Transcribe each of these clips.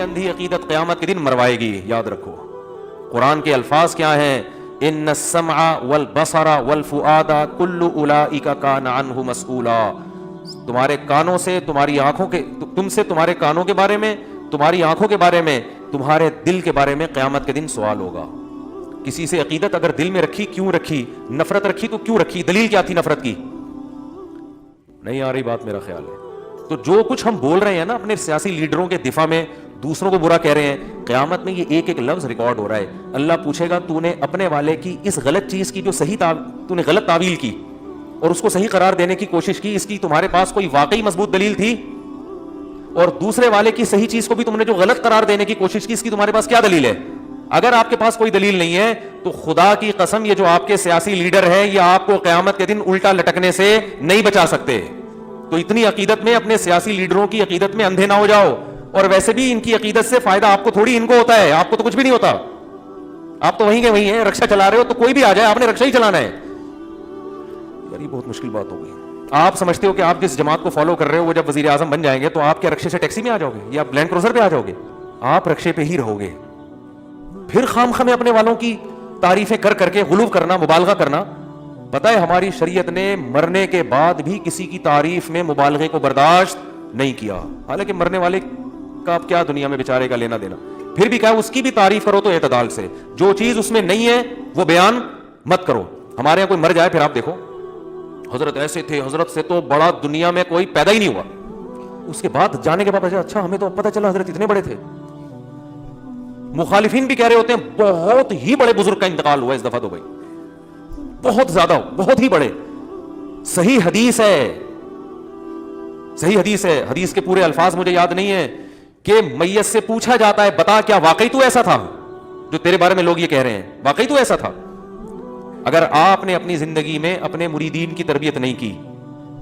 اندھی عقیدت قیامت کے دن مروائے گی. یاد رکھو قرآن کے الفاظ کیا ہیں, ان السمع والبصر والفؤاد کل اولئک کان عنہ مسئولا. تمہارے کانوں سے تمہاری آنکھوں کے, تم سے تمہارے کانوں کے بارے میں, تمہاری آنکھوں کے بارے میں, تمہارے دل کے بارے میں قیامت کے دن سوال ہوگا. کسی سے عقیدت اگر دل میں رکھی, کیوں رکھی؟ نفرت رکھی تو کیوں رکھی؟ دلیل کیا تھی نفرت کی؟ نہیں آ رہی بات میرا خیال ہے. تو جو کچھ ہم بول رہے ہیں نا اپنے سیاسی لیڈروں کے دفاع میں, دوسروں کو برا کہہ رہے ہیں, قیامت میں یہ ایک ایک لفظ ریکارڈ ہو رہا ہے. اللہ پوچھے گا تو نے اپنے والے کی اس غلط چیز کی جو صحیح تو نے غلط تعویل کی اور اس کو صحیح قرار دینے کی کوشش کی, اس کی تمہارے پاس کوئی واقعی مضبوط دلیل تھی؟ اور دوسرے والے کی صحیح چیز کو بھی تم نے جو غلط قرار دینے کی کوشش کی, اس کی تمہارے پاس کیا دلیل ہے؟ اگر آپ کے پاس کوئی دلیل نہیں ہے تو خدا کی قسم یہ جو آپ کے سیاسی لیڈر ہیں یہ آپ کو قیامت کے دن الٹا لٹکنے سے نہیں بچا سکتے. تو اتنی عقیدت میں, اپنے سیاسی لیڈروں کی عقیدت میں اندھے نہ ہو جاؤ. اور ویسے بھی ان کی عقیدت سے فائدہ آپ کو تھوڑی, ان کو ہوتا ہے, آپ کو تو کچھ بھی نہیں ہوتا. آپ تو وہیں کے وہیں ہیں, رکشا چلا رہے ہو تو کوئی بھی آ جائے آپ نے رکشا ہی چلانا ہے. یار یہ بہت مشکل بات ہو گئی. آپ سمجھتے ہو کہ آپ جس جماعت کو فالو کر رہے ہو وہ جب وزیر اعظم بن جائیں گے تو آپ کیا رکشے سے ٹیکسی میں آ جاؤ گے یا لینڈ کروزر پہ آ جاؤ گے؟ آپ رکشے پہ ہی رہو گے. پھر خام میں اپنے والوں کی تعریفیں کر کر کے غلو کرنا, مبالغہ کرنا. پتہ ہے ہماری شریعت نے مرنے کے بعد بھی کسی کی تعریف میں مبالغے کو برداشت نہیں کیا. حالانکہ مرنے والے کا اب کیا دنیا میں بیچارے کا لینا دینا, پھر بھی کہا اس کی بھی تعریف کرو تو اعتدال سے. جو چیز اس میں نہیں ہے وہ بیان مت کرو. ہمارے یہاں کوئی مر جائے پھر آپ دیکھو حضرت ایسے تھے, حضرت سے تو بڑا دنیا میں کوئی پیدا ہی نہیں ہوا. اس کے بعد جانے کے بعد اچھا ہمیں تو پتہ چلا حضرت اتنے بڑے تھے. مخالفین بھی کہہ رہے ہوتے ہیں بہت ہی بڑے بزرگ کا انتقال ہوا اس دفعہ تو بھائی, بہت زیادہ, بہت ہی بڑے. صحیح حدیث ہے, صحیح حدیث ہے, حدیث کے پورے الفاظ مجھے یاد نہیں ہے, کہ میت سے پوچھا جاتا ہے بتا کیا واقعی تو ایسا تھا جو تیرے بارے میں لوگ یہ کہہ رہے ہیں, واقعی تو ایسا تھا؟ اگر آپ نے اپنی زندگی میں اپنے مریدین کی تربیت نہیں کی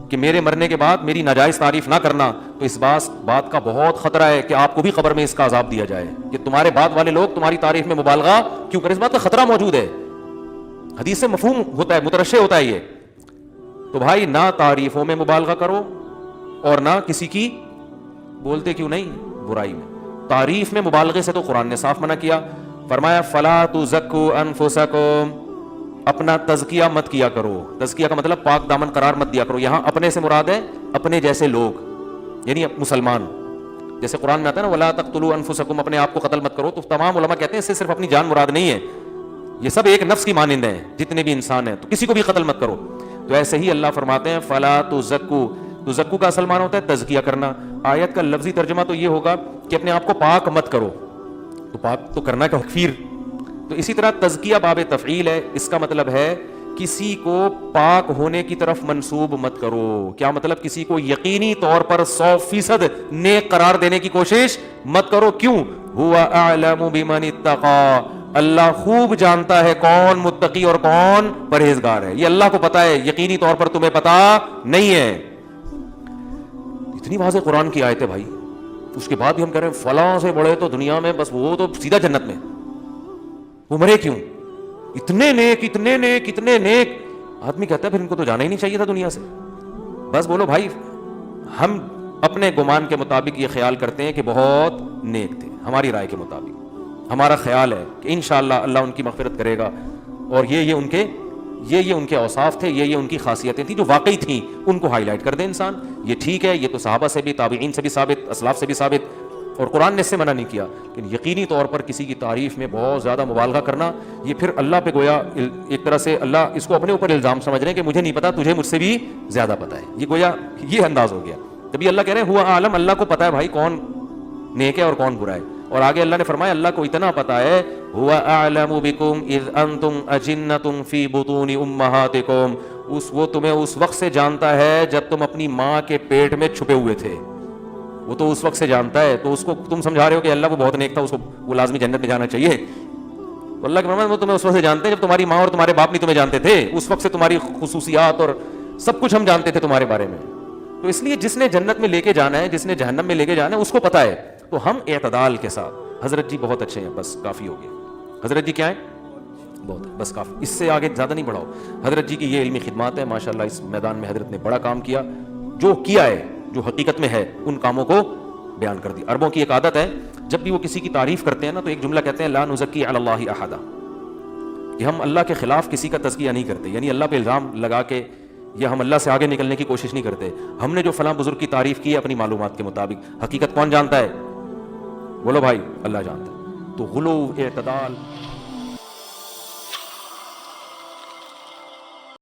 کہ میرے مرنے کے بعد میری ناجائز تعریف نہ کرنا, تو اس بات کا بہت خطرہ ہے کہ آپ کو بھی قبر میں اس کا عذاب دیا جائے کہ تمہارے بعد والے لوگ تمہاری تعریف میں مبالغہ کیوں کریں. اس بات کا خطرہ موجود ہے, حدیث سے مفہوم ہوتا ہے, مترشح ہوتا ہے یہ. تو بھائی نہ تعریفوں میں مبالغہ کرو اور نہ کسی کی بولتے کیوں نہیں برائی میں. تعریف میں مبالغے سے تو قرآن نے صاف منع کیا, فرمایا فلا تزکوا انفسکم, اپنا تزکیہ مت کیا کرو. تزکیہ کا مطلب پاک دامن قرار مت دیا کرو. یہاں اپنے سے مراد ہے اپنے جیسے لوگ, یعنی مسلمان. جیسے قرآن میں آتا ہے نا ولا تقتلوا انفسکم, اپنے آپ کو قتل مت کرو, تو تمام علماء کہتے ہیں اس سے صرف اپنی جان مراد نہیں ہے, یہ سب ایک نفس کی مانند ہیں جتنے بھی انسان ہیں, تو کسی کو بھی قتل مت کرو. تو ایسے ہی اللہ فرماتے ہیں فلا تزکوا, تزکو کا اصل معنی ہوتا ہے تزکیہ کرنا. آیت کا لفظی ترجمہ تو یہ ہوگا کہ اپنے آپ کو پاک مت کرو, تو پاک تو کرنا کا تکفیر. تو اسی طرح تزکیہ باب تفعیل ہے, اس کا مطلب ہے کسی کو پاک ہونے کی طرف منسوب مت کرو. کیا مطلب؟ کسی کو یقینی طور پر 100% نیک قرار دینے کی کوشش مت کرو. کیوں؟ هو اعلم بمن اتقى, اللہ خوب جانتا ہے کون متقی اور کون پرہیزگار ہے. یہ اللہ کو پتا ہے, یقینی طور پر تمہیں پتا نہیں ہے. اتنی واضح قرآن کی آیت ہے بھائی, اس کے بعد بھی ہم کہہ رہے ہیں فلاں سے بڑے تو دنیا میں بس وہ تو سیدھا جنت میں. وہ مرے کیوں؟ اتنے نیک, اتنے نیک, اتنے نیک. آدمی کہتا ہے پھر ان کو تو جانا ہی نہیں چاہیے تھا دنیا سے. بس بولو بھائی, ہم اپنے گمان کے مطابق یہ خیال کرتے ہیں کہ بہت نیک تھے, ہماری رائے کے مطابق ہمارا خیال ہے کہ انشاءاللہ اللہ ان کی مغفرت کرے گا, اور یہ ان کے اوصاف تھے, یہ ان کی خاصیتیں تھیں جو واقعی تھیں, ان کو ہائی لائٹ کر دے انسان. یہ ٹھیک ہے, یہ تو صحابہ سے بھی, تابعین سے بھی ثابت, اسلاف سے بھی ثابت, اور قرآن نے اس سے منع نہیں کیا. لیکن یقینی طور پر کسی کی تعریف میں بہت زیادہ مبالغہ کرنا, یہ پھر اللہ پہ گویا ایک طرح سے اللہ اس کو اپنے اوپر الزام سمجھ رہے ہیں کہ مجھے نہیں پتا, تجھے مجھ سے بھی زیادہ پتا ہے. یہ گویا یہ انداز ہو گیا. تبھی اللہ کہہ رہے ہیں ہوا عالم, اللہ کو پتا ہے بھائی کون نیک ہے اور کون برا ہے. اور آگے اللہ نے فرمایا اللہ کو اتنا پتا ہے ہوا اعلم بکم اذ انتم اجنۃ فی بطون امہاتکم, وہ تمہیں اس وقت سے جانتا ہے جب تم اپنی ماں کے پیٹ میں چھپے ہوئے تھے. وہ تو اس وقت سے جانتا ہے, تو اس کو تم سمجھا رہے ہو کہ اللہ کو بہت نیک تھا, اس کو وہ لازمی جنت میں جانا چاہیے. تو اللہ کے فرمان وہ تمہیں اس وقت سے جانتے ہیں جب تمہاری ماں اور تمہارے باپ نہیں تمہیں جانتے تھے. اس وقت سے تمہاری خصوصیات اور سب کچھ ہم جانتے تھے تمہارے بارے میں. تو اس لیے جس نے جنت میں لے کے جانا ہے, جس نے جہنم میں لے کے جانا ہے, اس کو پتا ہے. تو ہم اعتدال کے ساتھ, حضرت جی بہت اچھے ہیں, بس کافی ہو گیا. حضرت جی کیا ہے؟ بہت, بس کافی, اس سے آگے زیادہ نہیں بڑھاؤ. حضرت جی کی یہ علمی خدمات ہے, ماشاءاللہ اس میدان میں حضرت نے بڑا کام کیا. جو کیا ہے, جو حقیقت میں ہے, ان کاموں کو بیان کر دی. عربوں کی ایک عادت ہے, جب بھی وہ کسی کی تعریف کرتے ہیں نا تو ایک جملہ کہتے ہیں لا نزکی علی اللہ احدا، کہ ہم اللہ کے خلاف کسی کا تزکیہ نہیں کرتے، یعنی اللہ پہ الزام لگا کے یا ہم اللہ سے آگے نکلنے کی کوشش نہیں کرتے. ہم نے جو فلاں بزرگ کی تعریف کی ہے اپنی معلومات کے مطابق، حقیقت کون جانتا ہے؟ بولو بھائی، اللہ جانتا ہے. تو غلو، اعتدال